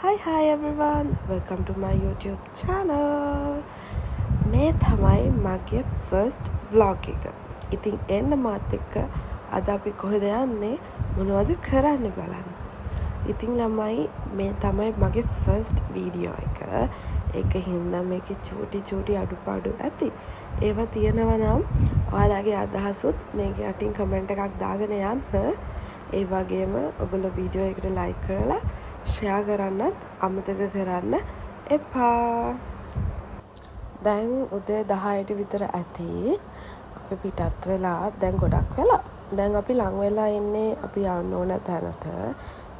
Hi everyone, welcome to my YouTube channel. මේ තමයි මගේ first vlog එක. ඉතින් එන්න මාත් එක්ක අද අපි කොහෙද යන්නේ මොනවද කරන්න බලන්න. ඉතින් ළමයි මේ තමයි මගේ first video එක. ඒක හින්දා මේකේ චූටි අඩුපාඩු ඇති. ඒවා තියෙනවා නම් ඔයාලගේ අදහසුත් මේකේ අටින් කමෙන්ට් එකක් දාගෙන යන්න. ඒ වගේම ඔයගොල්ලෝ වීඩියෝ එකට like කරලා ෂෙයා කරන්නත් අමතක කරන්න එපා. දැන් උදේ 10ට විතර ඇති. අපි පිටත් වෙලා දැන් ගොඩක් වෙලා. දැන් අපි ලඟ වෙලා ඉන්නේ අපි යන්න ඕන තැනට.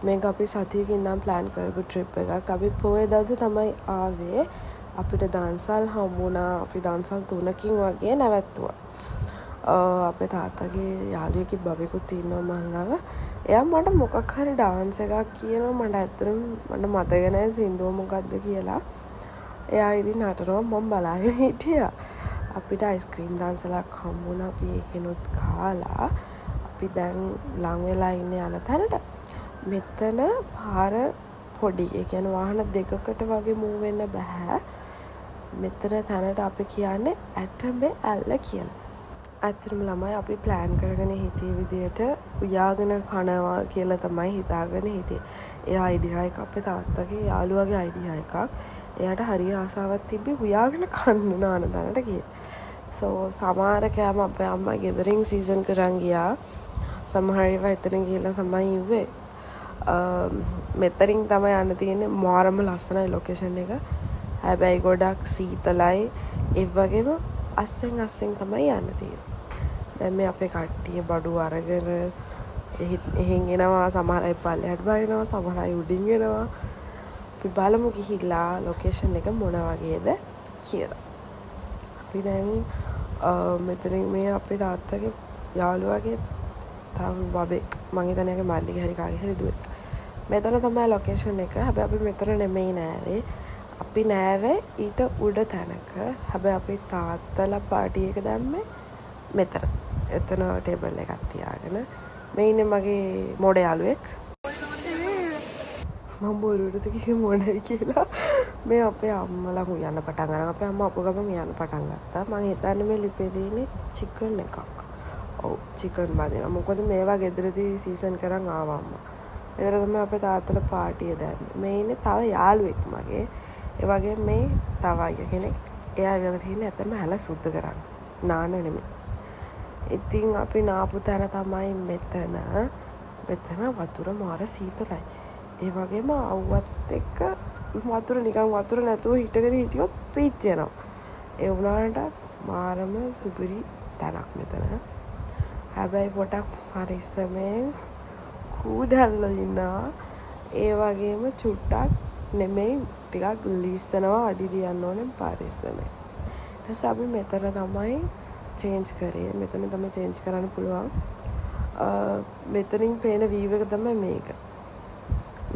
මේක අපි සතියකින් ඉඳන් plan කරපු trip එකක්. අපි පොයේ දවසේ තමයි ආවේ. අපිට දන්සල් හම්බුණා. අපි දන්සල් 3කින් වගේ නැවැත්තුවා. අපේ තාත්තගේ යාළුවෙක්ගේ බබෙකුත් ඉන්නවා මං ළඟ. එයා මට මොකක් හරි ඩාන්ස් එකක් කියනවා. මට ඇත්තටම මට මතක නැහැ සින්දුව මොකක්ද කියලා. එයා ඉතින් නටනවා මම බලාගෙන හිටියා. අපිට අයිස්ක්‍රීම් දන්සලක් හම්බුණා. අපි ඒකෙනුත් කාලා. අපි දැන් ලඟ වෙලා ඉන්නේ යන තැනට. මෙතන පාර පොඩි. ඒ කියන්නේ වාහන දෙකකට වගේ මූව් වෙන්න බෑ. මෙතන තැනට අපි කියන්නේ ඇටඹේ ඇල්ල කියලා. ඇත්තටම ළමයි අපි ප්ලෑන් කරගෙන හිටිය විදියට උයාගෙන කනවා කියලා තමයි හිතාගෙන හිටියේ. ඒ අයිඩියා එක අපේ තාත්තගේ යාළුවාගේ අයිඩියා එකක්. එයාට හරිය ආසාවක් තිබ්බේ උයාගෙන කන්න නාන තැනට ගියේ. සමහර කෑම අපේ අම්මා ගෙදරින් සීසන් කරන් ගියා. සමහර ඒවා එතන ගිහලා තමයි ඉුවේ. මෙතනින් තමයි යන්න තියෙන්නේ. මාරම ලස්සනයි ලොකේෂන් එක. හැබැයි ගොඩක් සීතලයි. ඒ වගේම අස්සෙන් තමයි යන්න තියෙන්නේ. දැන් මේ අපේ කට්ටිය බඩු අරගෙන එහෙන් එනවා. සමහර අය පල්ලෙහාට බහිනවා. සමහර අය උඩින් එනවා. අපි බලමු ගිහිල්ලා ලොකේෂන් එක මොන වගේද කියලා. අපි දැන් මෙතනින් මේ අපේ තාත්තගේ යාළුවාගේ තව බබෙක් මං හිතන්නේ යගේ මල්ලිගේ හරි කාගේ හරි දුවෙක්. මෙතන තමයි ලොකේෂන් එක. හැබැයි අපි මෙතන නෙමෙයි නෑවේ. අපි නෑවේ ඊට උඩ තැනක. හැබැයි අපි තාත්තලා පාටි එක දැම්මේ මෙතන. එතන ටේබල් එකක් තියාගෙන. මේ ඉන්නේ මගේ මොඩ යාළුවෙක්. මම බොරුවට කිව්වේ මොඩයි කියලා. මේ අපේ අම්මලා යන්න පටන් ගන්න. අපේ අම්මා අපු ගමන් යන්න පටන් ගත්තා. මම හිතන්නේ මේ ලිපේ තියෙන්නේ චිකන් එකක්. ඔව් චිකන් බදිනවා. මොකද මේවා ගෙදරදී සීසන් කරන් ආවා අම්මා. ඒතර තමයි අපේ තාත්තලා පාටිය දැම්මේ. මේ ඉන්නේ තව යාළුවෙක් මගේ. ඒ වගේ මේ තව අය කෙනෙක්. එයා වෙලා තියෙන්නේ ඇත්තම හැල සුද්ධ කරන්න. නාන නෙමෙයි. ඉතින් අපි නාපු තැන තමයි මෙතන. මෙතන වතුර මාර සීතලයි. ඒ වගේම අවුවත් එක්ක වතුර නිකන් වතුර නැතුව හිටගෙන හිටියොත් පීච් යනවා. ඒ වුණාට මාරම සුපිරි තැනක් මෙතන. හැබැයි පොටක් පරිස්සමෙන් කූඩල්ල ඉන්නවා. ඒ වගේම චුට්ටක් නෙමෙයි ටිකක් ලිස්සනවා අඩි ලියන්න ඕනේ පරිස්සමෙන්. ඊට අපි මෙතන තමයි චේන්ජ් කරේ. මෙතන තමයි චේන්ජ් කරන්න පුළුවන්. මෙතනින් පේන වීව් එක තමයි මේක.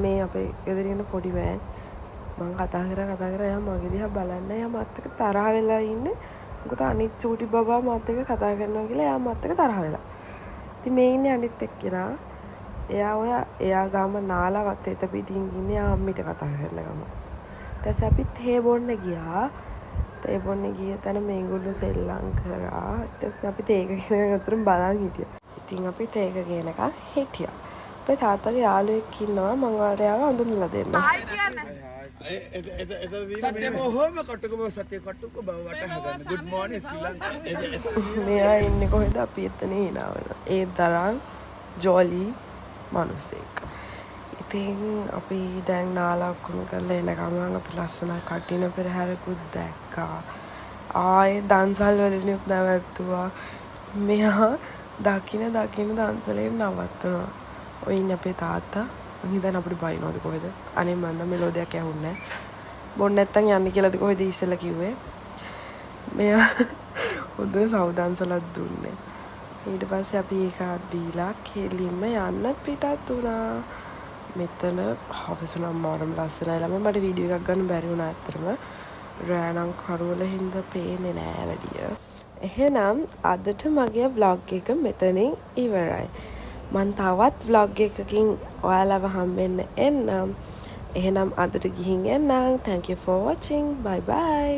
මේ අපේ ගෙදරින් යන පොඩි වෑන්. මම කතා කර එයා මගේ දිහා බලන්න. එයා මාත් එක්ක තරහ වෙලා ඉන්නේ. මොකද අනිත් චූටි බබා මාත් එක්ක කතා කරනවා කියලා එයා මාත් එක්ක තරහ වෙලා. ඉතින් මේ ඉන්නේ අනිත් එක්කෙනා. එයා ගාම නාලවත් එත පිටින් ඉන්නේ අම්මිට කතා කරන ගම. ඊට පස්සේ අපි තේ බොන්න ගියා. තේ බොන්න ගිය තැන මේගොල්ලෝ සෙල්ලම් කරා. ඊට පස්සේ අපි තේක ගෙන අතරම බලන් හිටියා. ඉතින් අපි තේක ගෙනකන් හිටියා. අපේ තාත්තගේ යාළුවෙක් ඉන්නවා. මම ඔයාලට යාව හඳුන්වලා දෙන්න. සත්‍ය මොහොම කටුකම සත්‍ය කටුක බවට හදන්න. good morning ශ්‍රී ලංකාව. මෙයා ඉන්නේ කොහෙද? අපි එතන හිනාවන. ඒ තරම් ජොලි මිනිසෙක්. ඉතින් අපි දැන් නාලා ඔක්කොම කරලා එන ගමන් අපි ලස්සන කටින පෙරහැරකුත් දැක්කා. ආයේ දන්සල් වලිනුත් නැවැත්තුවා. මෙයා දකින දන්සලෙන් නවත්තනවා. ඔය ඉන්නේ අපේ තාත්තා. මං හිතන්නේ අපිට බයිනවද කොහෙද? අනේ මන්න මෙලෝඩියක් ඇහුන්නේ නැහැ. බොන්න නැත්තම් යන්නේ කියලාද කොහෙද ඉස්සෙල්ලා කිව්වේ? මෙයා හොඳට සවුදන්සලක් දුන්නේ. ඊට පස්සේ අපි ඒක දීලා කෙලින්ම යන්න පිටත් වුණා. මෙතන හවස නම් මාරම ලස්සනයි. ළම මට වීඩියෝ එකක් ගන්න බැරි වුණා ඇත්තටම. රෑනම් කරවල හින්දා පේන්නේ නෑ වැඩිය. එහෙනම් අදට මගේ vlog එක මෙතනින් ඉවරයි. මන් තවත් vlog එකකින් ඔයාලව හම්බෙන්න එන්නම්. එහෙනම් අදට ගිහින් එන්නම්. Thank you for watching. Bye bye.